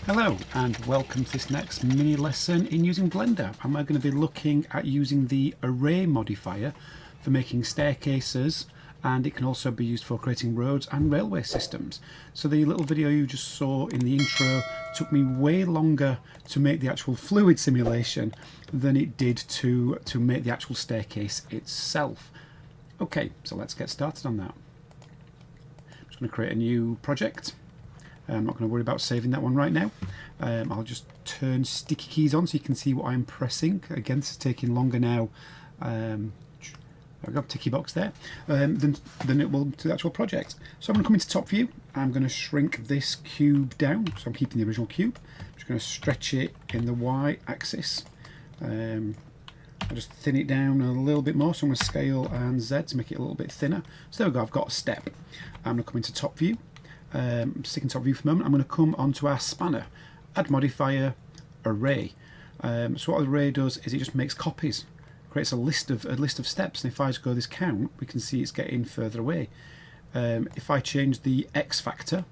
Hello and welcome to this next mini lesson in using Blender. I'm going to be looking at using the array modifier for making staircases, and it can also be used for creating roads and railway systems. So the little video you just saw in the intro took me way longer to make the actual fluid simulation than it did to make the actual staircase itself. Okay, so let's get started on that. I'm just going to create a new project. I'm not going to worry about saving that one right now. I'll just turn sticky keys on so you can see what I'm pressing. Again, this is taking longer now. There we go, ticky box there. Then it will to the actual project. So I'm going to come into top view. I'm going to shrink this cube down. So I'm keeping the original cube. I'm just going to stretch it in the Y axis. I'll just thin it down a little bit more. So I'm going to scale and Z to make it a little bit thinner. So there we go, I've got a step. I'm going to come into top view. Sticking top view for a moment. I'm going to come onto our spanner, add modifier, array. So what the array does is it just makes copies, creates a list of steps, and if I just go this count, we can see it's getting further away. If I change the X factor,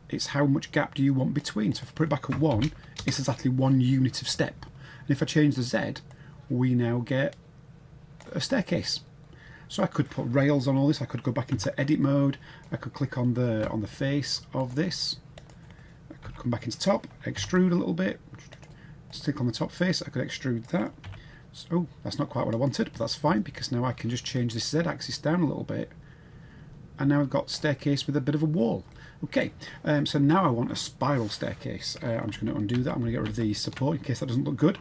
it's how much gap do you want between. So if I put it back at 1, it's exactly 1 unit of step. And if I change the Z, we now get a staircase. So I could put rails on all this. I could go back into edit mode. I could click on the face of this. I could come back into top, extrude a little bit, stick on the top face. I could extrude that. So, oh, that's not quite what I wanted, but that's fine because now I can just change this Z-axis down a little bit, and now I've got staircase with a bit of a wall. Okay, so now I want a spiral staircase. I'm just going to undo that. I'm going to get rid of the support in case that doesn't look good.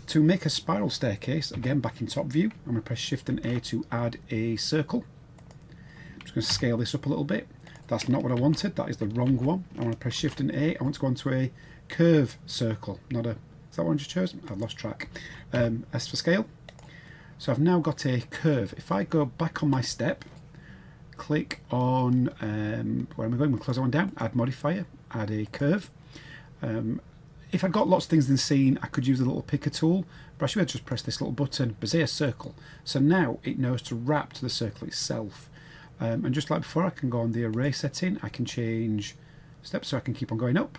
To make a spiral staircase, again back in top view, I'm going to press Shift and A to add a circle. I'm just going to scale this up a little bit. That's not what I wanted, that is the wrong one. I want to press Shift and A. I want to go onto a curve circle, not a... Is that one I just chose? I've lost track. S for scale. So I've now got a curve. If I go back on my step, click on, where am I going? We'll close that one down, add modifier, add a curve. If I'd got lots of things in the scene, I could use the little picker tool, but I should just press this little button, Bezier circle. So now it knows to wrap to the circle itself. And just like before, I can go on the array setting, I can change steps so I can keep on going up.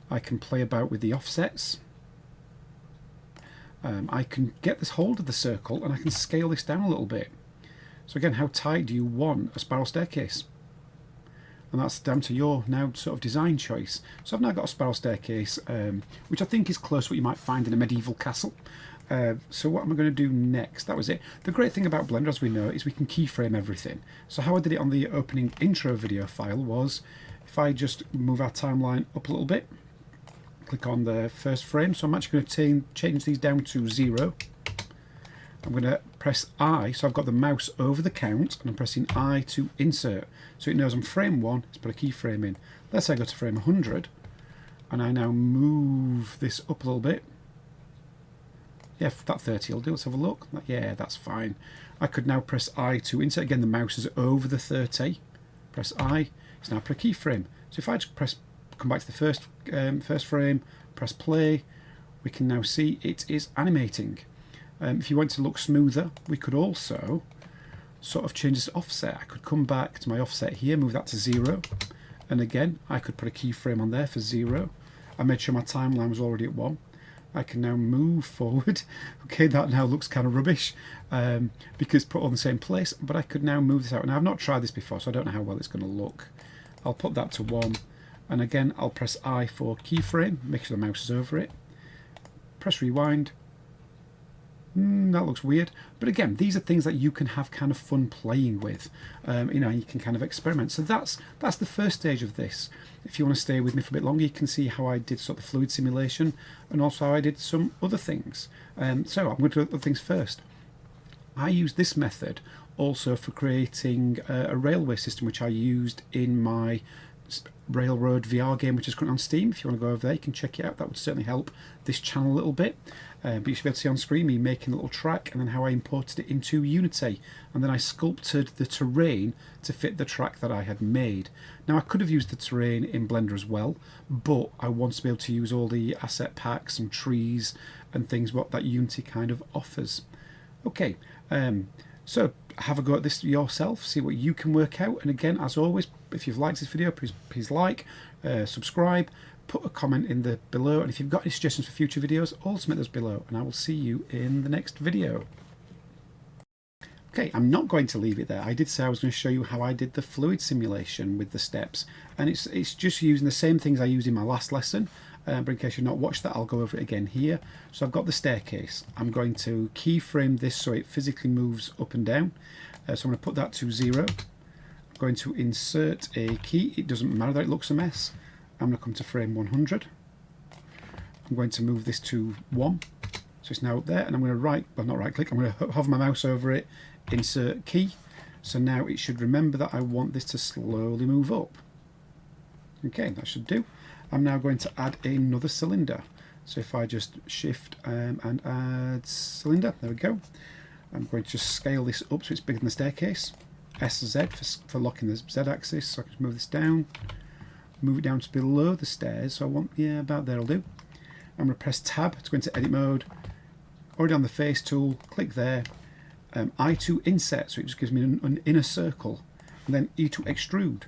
I can play about with the offsets. I can get this hold of the circle and I can scale this down a little bit. So again, how tight do you want a spiral staircase? And that's down to your now sort of design choice. So I've now got a spiral staircase, which I think is close to what you might find in a medieval castle. So what am I going to do next? That was it. The great thing about Blender, as we know, is we can keyframe everything. So how I did it on the opening intro video file was, if I just move our timeline up a little bit, click on the first frame. So I'm actually going to change these down to 0. I'm going to press I, so I've got the mouse over the count, and I'm pressing I to insert. So it knows I'm frame 1, let's put a keyframe in. Let's say I go to frame 100, and I now move this up a little bit. Yeah, that 30 will do, let's have a look. Yeah, that's fine. I could now press I to insert. Again, the mouse is over the 30. Press I, it's now put a keyframe. So if I just come back to the first frame, press play, we can now see it is animating. If you want to look smoother, we could also sort of change this offset. I could come back to my offset here, move that to 0, and again I could put a keyframe on there for 0. I made sure my timeline was already at 1. I can now move forward. Okay, that now looks kind of rubbish because put on the same place, but I could now move this out. Now I've not tried this before, so I don't know how well it's going to look. I'll put that to 1, and again I'll press I for keyframe, make sure the mouse is over it, press rewind. That looks weird, but again, these are things that you can have kind of fun playing with. You know, you can kind of experiment. So that's the first stage of this. If you want to stay with me for a bit longer, you can see how I did sort of fluid simulation and also how I did some other things. So I'm going to do other things first. I use this method also for creating a railway system, which I used in my RailRoadVR game, which is currently on Steam. If you want to go over there, you can check it out. That would certainly help this channel a little bit. But you should be able to see on screen me making a little track and then how I imported it into Unity. And then I sculpted the terrain to fit the track that I had made. Now I could have used the terrain in Blender as well, but I want to be able to use all the asset packs and trees and things what that Unity kind of offers. Okay, so have a go at this yourself, see what you can work out. And again, as always, if you've liked this video, please like, subscribe, put a comment in the below, and if you've got any suggestions for future videos, also make those below, and I will see you in the next video. Okay, I'm not going to leave it there. I did say I was going to show you how I did the fluid simulation with the steps, and it's just using the same things I used in my last lesson, but in case you've not watched that, I'll go over it again here. So I've got the staircase. I'm going to keyframe this so it physically moves up and down. So I'm going to put that to 0. I'm going to insert a key. It doesn't matter that it looks a mess. I'm going to come to frame 100. I'm going to move this to 1. So it's now up there, and I'm going to not right click, I'm going to hover my mouse over it, insert key. So now it should remember that I want this to slowly move up. Okay, that should do. I'm now going to add another cylinder. So if I just shift and add cylinder, there we go. I'm going to just scale this up so it's bigger than the staircase. SZ for locking the Z axis. So I can move this down, move it down to below the stairs. So I want, yeah, about there will do. I'm going to press tab to go into edit mode. Already on the face tool, click there. I2 inset, so it just gives me an inner circle, and then E2 extrude.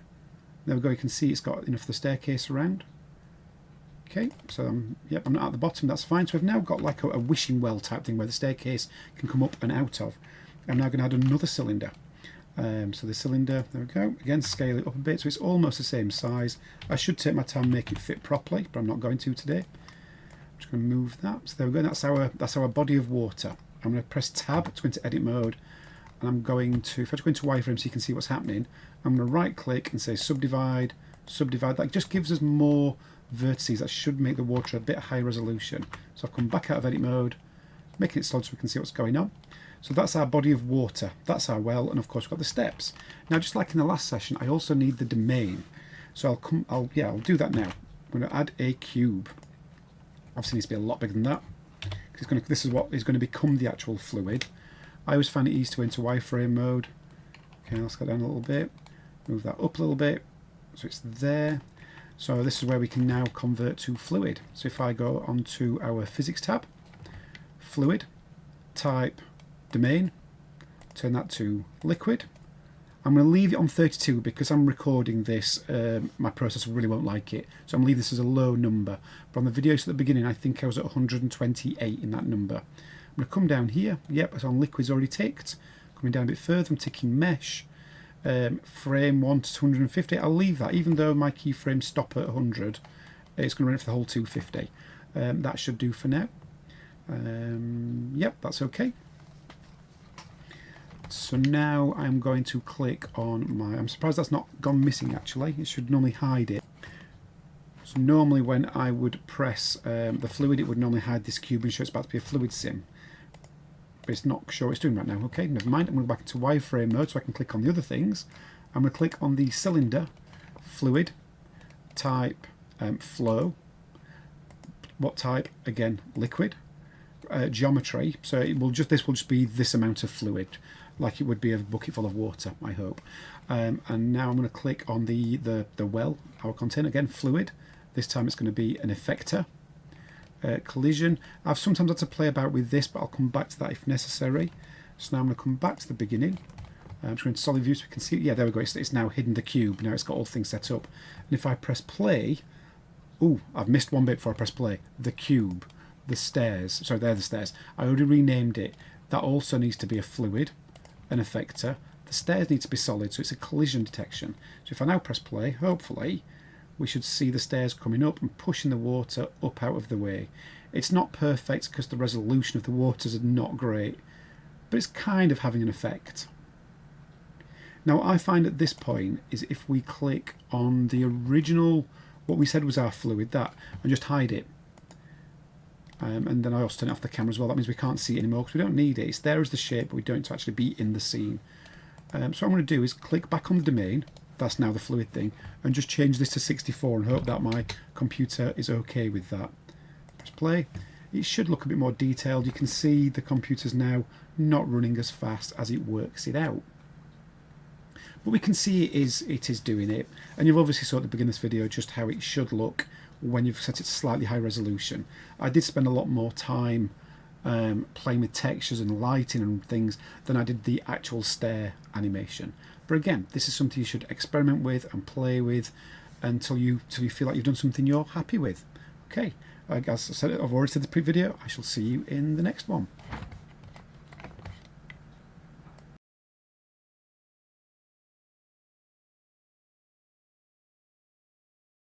There we go, you can see it's got enough of the staircase around. Okay, so I'm not at the bottom, that's fine. So we've now got like a wishing well type thing where the staircase can come up and out of. I'm now going to add another cylinder. So the cylinder, there we go, again scale it up a bit so it's almost the same size. I should take my time and make it fit properly, but I'm not going to today. I'm just going to move that. So there we go, that's our body of water. I'm going to press tab to go into edit mode, and I'm going to, if I just go into wireframe so you can see what's happening, I'm going to right click and say subdivide, subdivide. That just gives us more vertices. That should make the water a bit higher resolution. So I've come back out of edit mode, making it solid so we can see what's going on. So that's our body of water, that's our well, and of course we've got the steps. Now, just like in the last session, I also need the domain. So I'll do that now. I'm going to add a cube. Obviously it needs to be a lot bigger than that. This is what is going to become the actual fluid. I always find it easy to go into wireframe mode. Okay, let's go down a little bit, move that up a little bit, so it's there. So this is where we can now convert to fluid. So if I go onto our physics tab, fluid, type domain, turn that to liquid. I'm going to leave it on 32 because I'm recording this, my processor really won't like it, so I'm going to leave this as a low number. But on the videos at the beginning I think I was at 128 in that number. I'm going to come down here, yep, it's on liquid's already ticked. Coming down a bit further, I'm ticking mesh, frame 1 to 250, I'll leave that, even though my keyframes stop at 100, it's going to run it for the whole 250. That should do for now. Yep, that's okay. So now I'm going to click on my, I'm surprised that's not gone missing actually, it should normally hide it. So normally when I would press the fluid, it would normally hide this cube and show it's about to be a fluid sim. But it's not sure what it's doing right now. Okay, never mind, I'm going to go back into wireframe mode so I can click on the other things. I'm going to click on the cylinder, fluid, type flow, what type, again liquid, geometry, so it will just, this will just be this amount of fluid, like it would be a bucket full of water, I hope. And now I'm going to click on the well, our container, again fluid. This time it's going to be an effector. Collision. I've sometimes had to play about with this, but I'll come back to that if necessary. So now I'm going to come back to the beginning. I'm just going to solid view so we can see. Yeah, there we go. It's now hidden the cube. Now it's got all things set up. And if I press play, ooh, I've missed one bit before I press play. The cube, the stairs. Sorry, they're the stairs. I already renamed it. That also needs to be a fluid, an effector. The stairs need to be solid, so it's a collision detection. So if I now press play, hopefully we should see the stairs coming up and pushing the water up out of the way. It's not perfect because the resolution of the waters are not great, but it's kind of having an effect. Now what I find at this point is if we click on the original, what we said was our fluid, that, and just hide it, and then I also turn it off the camera as well. That means we can't see it anymore because we don't need it. It's there as the shape, but we don't actually be in the scene. So what I'm going to do is click back on the domain, that's now the fluid thing, and just change this to 64 and hope that my computer is okay with that. Press play. It should look a bit more detailed. You can see the computer's now not running as fast as it works it out. But we can see it is doing it, and you've obviously saw at the beginning of this video just how it should look when you've set it to slightly high resolution. I did spend a lot more time playing with textures and lighting and things than I did the actual stair animation. But again, this is something you should experiment with and play with. until you feel like you've done something you're happy with. Okay, as I said, I've already said the pre-video, I shall see you in the next one.